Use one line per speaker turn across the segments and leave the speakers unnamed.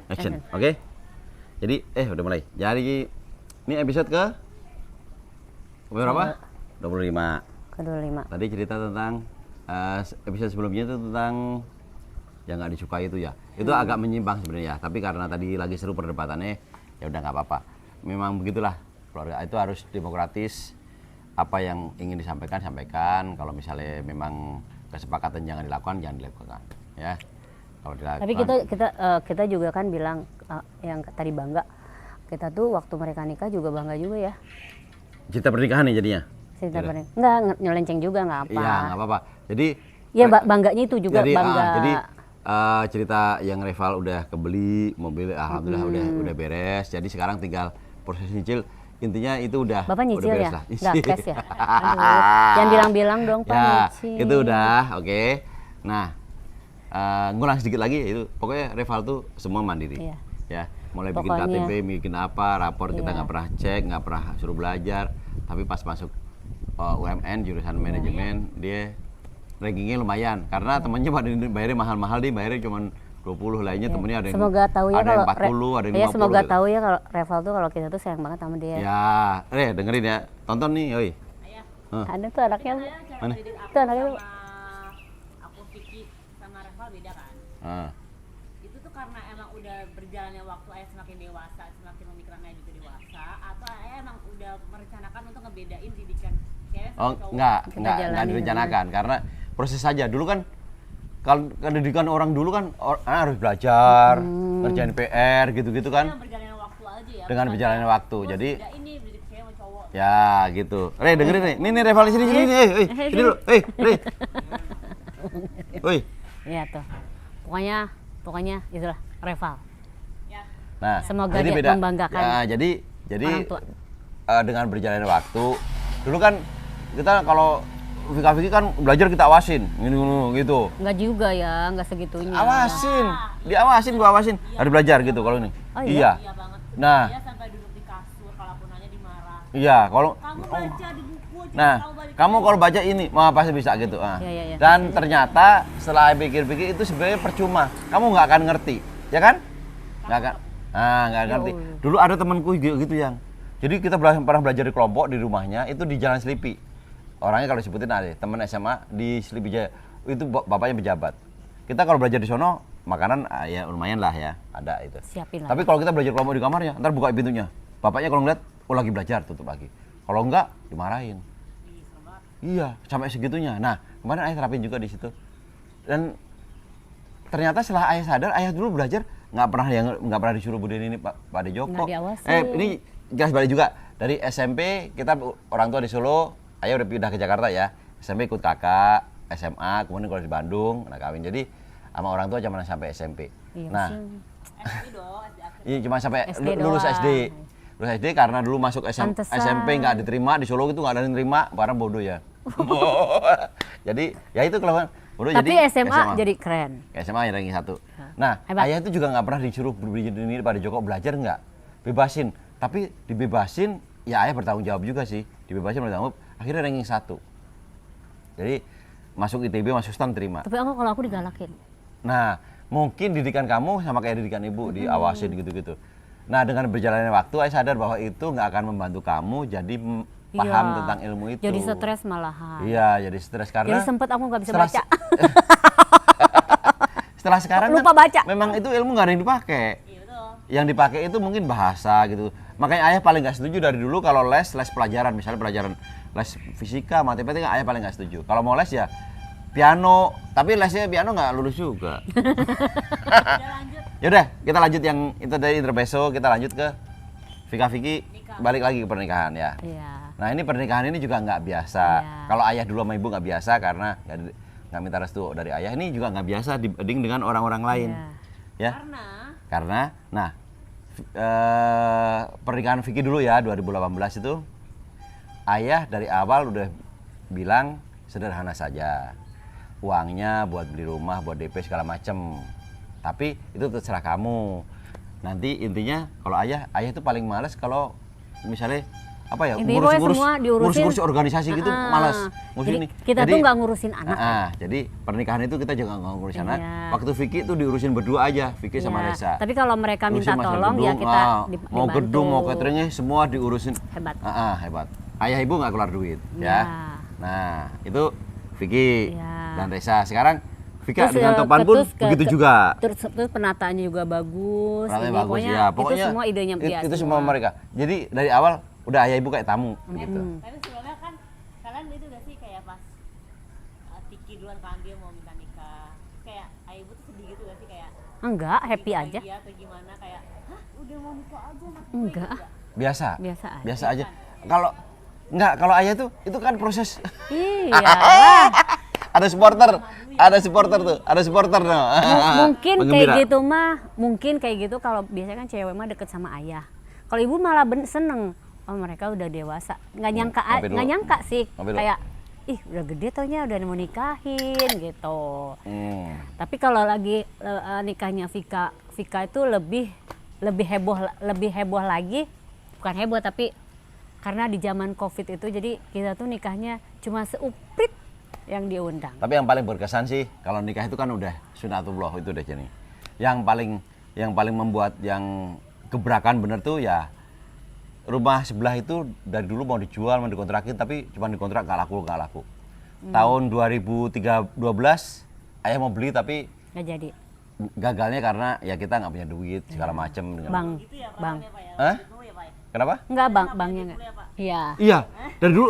Action. Oke. Jadi udah mulai. Jadi ini episode ke berapa? 25.
Ke-25.
Tadi cerita tentang episode sebelumnya itu tentang yang nggak disukai itu ya. Itu agak menyimpang sebenarnya. Tapi karena tadi lagi seru perdebatannya, ya udah nggak apa-apa. Memang begitulah keluarga itu harus demokratis. Apa yang ingin disampaikan sampaikan. Kalau misalnya memang kesepakatan jangan dilakukan, ya. Kalau dilakukan.
Tapi kita juga kan bilang yang tadi bangga. Kita tuh waktu mereka nikah juga bangga juga ya.
Cerita pernikahan nih jadinya.
Cerita pernikahan. Enggak nyelenceng juga nggak apa.
Iya nggak apa-apa. Jadi.
Ya bangganya itu juga
jadi,
bangga.
Jadi cerita yang Reval udah kebeli mobil, alhamdulillah udah beres. Jadi sekarang tinggal proses nyicil. Intinya itu udah.
Bapak nyicil
udah beres
ya?
lah.
Nggak cash ya? Jangan bilang-bilang dong Pak
ya,
nyicil.
itu udah, oke. Nah, ngulang sedikit lagi itu. Pokoknya Reval tuh semua mandiri.
Iya.
Ya, mulai
Pokoknya,
bikin KTP, bikin apa, rapor kita
iya.
nggak pernah cek, nggak pernah suruh belajar. Tapi pas masuk UMN jurusan manajemen, dia rankingnya lumayan. Karena temannya pada bayarnya mahal-mahal, dia bayarnya cuma 20, lainnya temennya ada yang
Semoga tahu ya
ada yang
kalau
40, ada yang 50.
ya semoga
gitu.
tahu ya kalau Reval tuh kalau kita tuh sayang banget sama dia.
Ya, dengerin ya. Tonton nih, oi.
Ada tuh anaknya.
Mana?
Itu anaknya.
Aku Vicky sama Reval beda kan. Itu tuh karena emang udah berjalannya waktu ayah semakin dewasa, semakin memikirkan ayah juga dewasa, atau ayah emang udah merencanakan untuk ngebedain didikan cewek sama cowok?
Enggak direncanakan karena proses saja. Dulu kan kalau pendidikan orang dulu kan harus belajar, kerjaan PR gitu-gitu kan.
Dengan berjalannya waktu aja ya.
Dengan berjalannya waktu. Jadi
Ini didik cewek sama cowok.
ya gitu. Re dengerin nih. Nih Reval sini nih. Sini dulu. Re. Woi.
Iya tuh. Pokoknya itulah Reval.
Ya.
Nah,
Semoga
jadi
dia
beda.
membanggakan
Ya, jadi
orang tua.
dengan berjalannya waktu, dulu kan kita kalau Vika kan belajar kita awasin, gitu.
Enggak juga ya, enggak segitunya.
Diawasin, gua awasin. Harus belajar gitu kalau ini.
Oh,
iya.
Iya banget.
Nah,
Dia sampai duduk di kasur, kalau aku nanya dimarah.
iya, kalau
Kamu baca di buku aja.
nah,
tahu balik
kamu kalau baca ini, pasti bisa gitu.
Iya.
Dan ternyata setelah pikir-pikir itu sebenarnya percuma. Kamu nggak akan ngerti, ya kan? Nggak akan. Nggak ngerti. Dulu ada temanku gitu yang. Jadi kita pernah belajar di kelompok di rumahnya itu di Jalan Selipi. Orangnya kalau disebutin ada teman SMA di Selipi Jaya. Itu bapaknya pejabat. Kita kalau belajar di sono makanan ya lumayan lah ya, ada itu.
Siapin lah.
Tapi kalau kita belajar kelompok di kamarnya, ntar buka pintunya. Bapaknya kalau ngeliat, lagi belajar, tutup lagi. Kalau enggak, dimarahin. Iya, sampai segitunya. Nah, kemarin ayah terapin juga di situ. Dan ternyata setelah ayah sadar, ayah dulu belajar nggak pernah disuruh Buden ini Pak De Joko.
Nggak diawasi.
Ini jelas balik juga dari SMP kita orang tua di Solo, ayah udah pindah ke Jakarta ya. SMP ikut kakak, SMA, kemudian kalau di Bandung, nah kawin. Jadi sama orang tua cuma sampai SMP.
Iya,
Nah,
SD dong, SD akhir.
iya cuma sampai
SD
lulus
doang.
SD. Lulus SD karena dulu masuk
Pantesan.
SMP nggak diterima di Solo itu nggak ada yang terima, karena bodoh ya. Jadi ya itu kelakuan bodoh.
Tapi
jadi
SMA jadi keren.
SMA yang ranking 1. Nah,
Hebat.
ayah itu juga nggak pernah disuruh berdiri pada Joko belajar nggak, bebasin. Tapi dibebasin, ya ayah bertanggung jawab juga sih. Dibebasin bertanggung jawab, akhirnya ranking 1. Jadi masuk ITB, masuk STAN terima.
Tapi kalau aku digalakin.
Nah, mungkin didikan kamu sama kayak didikan ibu, diawasin gitu-gitu. Nah, dengan berjalannya waktu, saya sadar bahwa itu nggak akan membantu kamu jadi paham
Iya.
tentang ilmu itu.
Jadi stres malahan.
Iya, jadi stres karena.
Jadi sempet aku nggak bisa
setelah-
baca.
Setelah sekarang
Lupa
kan,
baca.
memang itu ilmu nggak ada yang dipakai.
Iya betul.
Yang dipakai itu mungkin bahasa gitu. Makanya ayah paling nggak setuju dari dulu kalau les pelajaran, misalnya pelajaran les fisika, matematika, ayah paling nggak setuju. Kalau mau les ya piano, tapi lesnya piano nggak lulus juga.
Udah lanjut.
Yaudah, kita lanjut yang itu dari interbeso, kita lanjut ke Vika Vicky, balik lagi ke pernikahan ya.
Iya.
Nah ini pernikahan ini juga nggak biasa.
Iya.
Kalau ayah dulu sama ibu nggak biasa karena nggak minta restu dari ayah. Ini juga nggak biasa dibanding dengan orang-orang lain.
Iya.
Ya. Karena, nah pernikahan Vicky dulu ya 2018 itu, ayah dari awal udah bilang sederhana saja. Uangnya buat beli rumah, buat DP segala macem. Tapi itu terserah kamu. Nanti intinya kalau ayah itu paling males kalau misalnya apa ya,
Intinya pokoknya semua diurusin.
ngurus organisasi gitu malas.
Jadi
Ini.
kita tuh nggak ngurusin anak.
Jadi pernikahan itu kita juga nggak ngurusin anak.
Iya.
Waktu Vicky itu diurusin berdua aja, Vicky sama
Ya,
Reza.
tapi kalau mereka minta
Urusin masalah
tolong ya
gedung,
kita
mau
dibantu.
gedung, mau cateringnya semua diurusin.
Hebat.
Hebat. Ayah ibu nggak keluar duit,
Ya.
ya. Nah, itu Vicky
Ya.
dan Reza. Sekarang Vika
Terus,
dengan Topan pun begitu juga.
Terus penataannya juga bagus.
Perannya
Ini
bagus ya.
itu semua idenya dia
itu semua mereka. Jadi dari awal udah ayah ibu kayak tamu gitu.
Tapi sebelumnya kan kalian itu udah sih kayak pas Tiki duluan kan dia mau minta nikah, kayak ayah ibu tuh sedih gitu gak sih, kayak
Enggak, happy aja.
dia atau gimana, kayak hah udah mau nikah aja anak gue
Enggak.
gitu.
Biasa.
Biasa aja.
Biasa aja. Kalau ayah tuh itu kan proses.
Iya.
Ada supporter tuh, ada supporter tuh.
Mungkin kayak
Penggembira.
gitu mah, mungkin kayak gitu kalau biasanya kan cewek mah deket sama ayah. Kalau ibu malah seneng, oh mereka udah dewasa.
Ngopi dulu.
Nggak nyangka sih,
Ngopi dulu.
kayak ih udah gede taunya udah mau nikahin gitu.
Hmm.
Tapi kalau lagi nikahnya Vika itu lebih heboh lagi, bukan heboh tapi karena di zaman Covid itu jadi kita tuh nikahnya cuma seuprit yang diundang.
Tapi yang paling berkesan sih kalau nikah itu kan udah sunatullah itu udah jadi. Yang paling membuat yang gebrakan bener tuh ya rumah sebelah itu dari dulu mau dijual, mau dikontrakin tapi cuma dikontrak gak laku. Tahun 2012 ayah mau beli tapi
Nggak jadi.
gagalnya karena ya kita nggak punya duit segala macem.
Bang,
Gitu ya
bang.
Pak ya.
Hah?
Dulu ya Pak ya.
Kenapa?
Enggak bangnya enggak. Iya.
Iya, dari dulu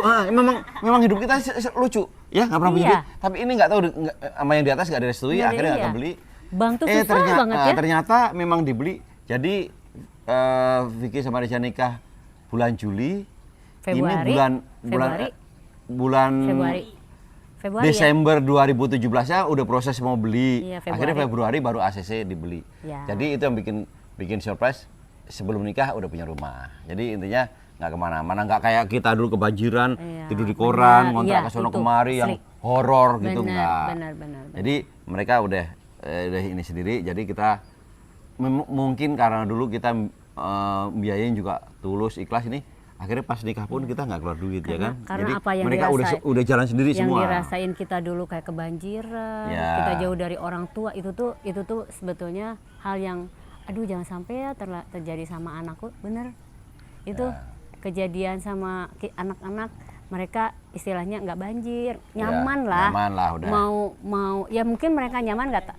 memang hidup kita lucu ya, nggak pernah punya
Iya.
duit. Tapi ini nggak tahu sama yang di atas nggak direstui,
Nggak ada,
akhirnya nggak
iya.
kebeli.
Bang tuh susah banget ya.
Ternyata memang dibeli. Jadi Vicky sama Reza nikah bulan Juli.
Februari.
Ini bulan
Februari
Desember 2017-nya udah proses mau beli.
Iya,
Akhirnya Februari baru ACC dibeli.
Ya.
Jadi itu yang bikin surprise, sebelum nikah udah punya rumah. Jadi intinya nggak kemana-mana, nggak kayak kita dulu kebanjiran,
Iya,
tidur di koran,
benar.
ngontrak
Iya,
ke sono
itu.
kemari yang
Asli.
horor gitu,
Benar,
enggak.
benar.
Jadi mereka udah ini sendiri, jadi kita mungkin karena dulu kita biayain juga tulus, ikhlas ini. Akhirnya pas nikah pun kita nggak keluar duit ya kan.
Karena
Jadi
apa yang
mereka
dirasain-
udah jalan sendiri
yang
semua.
dirasain kita dulu kayak kebanjiran,
Ya.
kita jauh dari orang tua, itu tuh sebetulnya hal yang aduh jangan sampai ya terjadi sama anakku, bener. Itu
Ya.
kejadian sama anak-anak, mereka istilahnya nggak banjir, nyaman lah.
Nyaman lah udah.
Mau ya mungkin mereka nyaman nggak tak.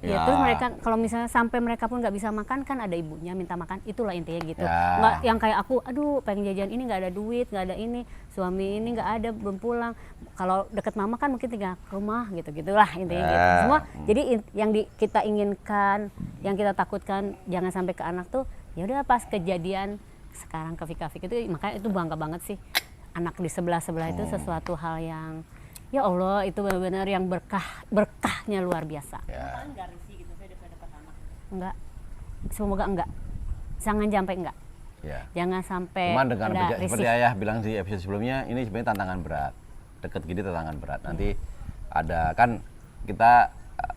Ya,
Ya.
terus mereka kalau misalnya sampai mereka pun nggak bisa makan kan ada ibunya minta makan, itulah intinya gitu.
Ya.
Nggak yang kayak aku, aduh pengen jajan ini nggak ada duit, nggak ada ini, suami ini nggak ada belum pulang. Kalau deket mama kan mungkin tinggal ke rumah gitu gitulah intinya
Ya.
gitu. Semua jadi yang kita inginkan, yang kita takutkan jangan sampai ke anak tuh ya udah pas kejadian sekarang ke Vika itu makanya itu bangga banget sih, anak di sebelah itu sesuatu hal yang ya Allah itu benar-benar yang berkahnya luar biasa.
Ya.
Kalian nggak risih gitu saya dapat anak.
Enggak, semoga enggak, jangan sampai enggak,
Ya.
jangan sampai
Cuman dengan
ada
seperti
risih.
ayah bilang di episode sebelumnya, ini sebenarnya tantangan berat. Deket gini tantangan berat. Nanti ada kan kita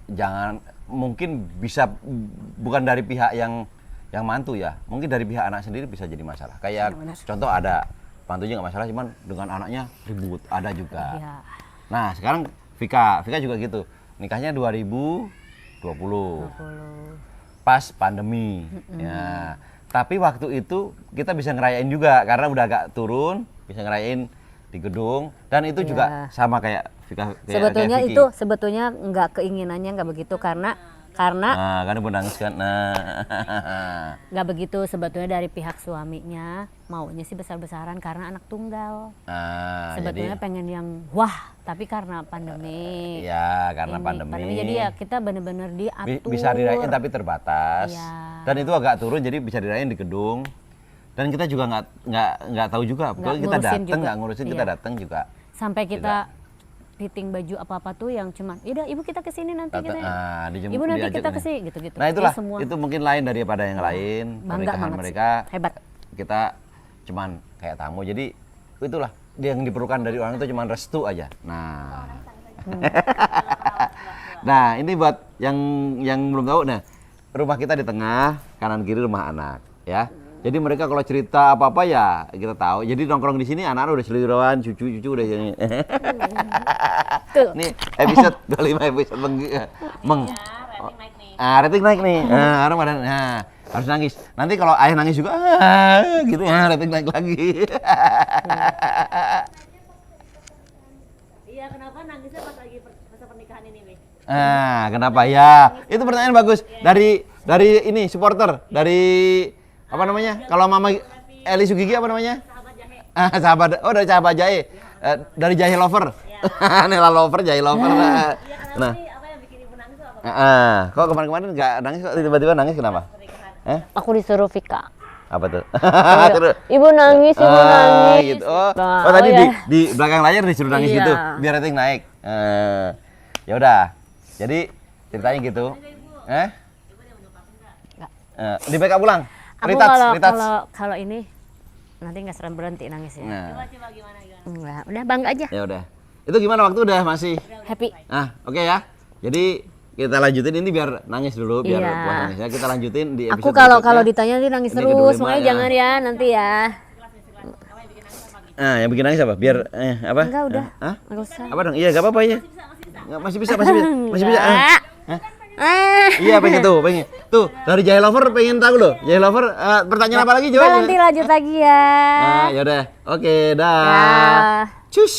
jangan mungkin bisa bukan dari pihak yang mantu ya, mungkin dari pihak anak sendiri bisa jadi masalah. Kayak
Benar.
contoh ada mantunya nggak masalah, cuman dengan anaknya ribut ada juga.
Ya.
Nah sekarang Vika juga gitu, nikahnya 2020. Pas pandemi. Ya. Tapi waktu itu kita bisa ngerayain juga karena udah agak turun, bisa ngerayain di gedung dan itu juga sama kayak Vika.
Sebetulnya
kayak Vicky.
itu sebetulnya enggak keinginannya enggak begitu karena
Nah, kan ibu nangis kan. Nah.
nggak begitu sebetulnya dari pihak suaminya maunya sih besar-besaran karena anak tunggal.
Nah,
Sebetulnya
jadi
pengen yang wah, tapi karena pandemi.
ya karena pandemi.
Jadi ya kita benar-benar diatur.
Bisa dirayain tapi terbatas.
Iya.
Dan itu agak turun jadi bisa dirayain di gedung. Dan kita juga nggak tahu juga. Pokoknya kita
ngurusin
datang
juga.
nggak ngurusin, kita
Iya.
datang juga.
Sampai kita fitting baju apa-apa tuh yang cuman, "Yaudah, ibu kita kesini nanti kita." Ibu nanti
diajak
kita
nih.
kesini gitu-gitu.
Nah itulah,
Ya, semua.
itu mungkin lain daripada yang lain.
Bangga
Pernikahan
banget sih.
mereka,
Hebat.
kita cuman kayak tamu. Jadi itulah yang diperlukan dari orang itu cuman restu aja. Nah, nah ini buat yang belum tahu. Nah, rumah kita di tengah, kanan kiri rumah anak, ya. Jadi mereka kalau cerita apa-apa ya kita tahu. Jadi nongkrong di sini anak-anak udah seliruan, cucu-cucu udah ini.
Tuh.
Nih episode 25 episode meng.
Ya, rating naik nih.
Rating naik nih. Orang pada harus nangis. Nanti kalau ayah nangis juga gitu rating naik lagi.
Iya, kenapa nangisnya pas lagi masa pernikahan ini, Mi?
Kenapa ya? Itu pertanyaan bagus. Dari ini supporter, dari apa namanya? Kalau Mama Eli Sugigi apa namanya?
Sahabat jahe.
Sahabat. Oh, dari sahabat jahe. Dari jahe lover. Nela lover, jahe lover.
Iya, kenapa
Nah.
sih? Apa yang bikin ibu nangis tuh apa?
Kok kemarin-kemarin nggak nangis kok tiba-tiba nangis kenapa?
Pernikahan.
Aku disuruh Vika.
Apa tuh?
Iya.
Terus.
Ibu nangis, ibu nangis.
Gitu. Oh,
Nah,
tadi
ya.
di belakang layar disuruh nangis
Iya.
gitu biar rating naik. Ya udah. Jadi ceritanya gitu. Di backup ulang.
Aku
Retouch.
kalau ini nanti nggak serem berhenti nangisnya.
Nah,
Coba gimana?
Enggak, udah bangga aja.
ya udah. Itu gimana waktu udah masih?
Happy.
Oke ya. Jadi kita lanjutin ini biar nangis dulu biar
Iya.
puas nangisnya. Kita lanjutin di episode
Aku kalau
berikutnya.
ditanya nanti nangis
Ini
terus,
kedua
makanya
ya.
jangan ya nanti ya.
Yang bikin nangis apa? Biar apa?
Enggak udah.
Hah?
Enggak usah.
Apa dong? Iya, gak apa-apa ya. Nggak, masih bisa. Masih bisa.
Enggak.
Iya, pengen pengen. Tuh, dari Jahe Lover pengen tahu loh. Jahe Lover pertanyaan apa lagi
Udah,
coba?
nanti lanjut lagi ya.
Ya udah. Oke, dah.
Dah.
Cus.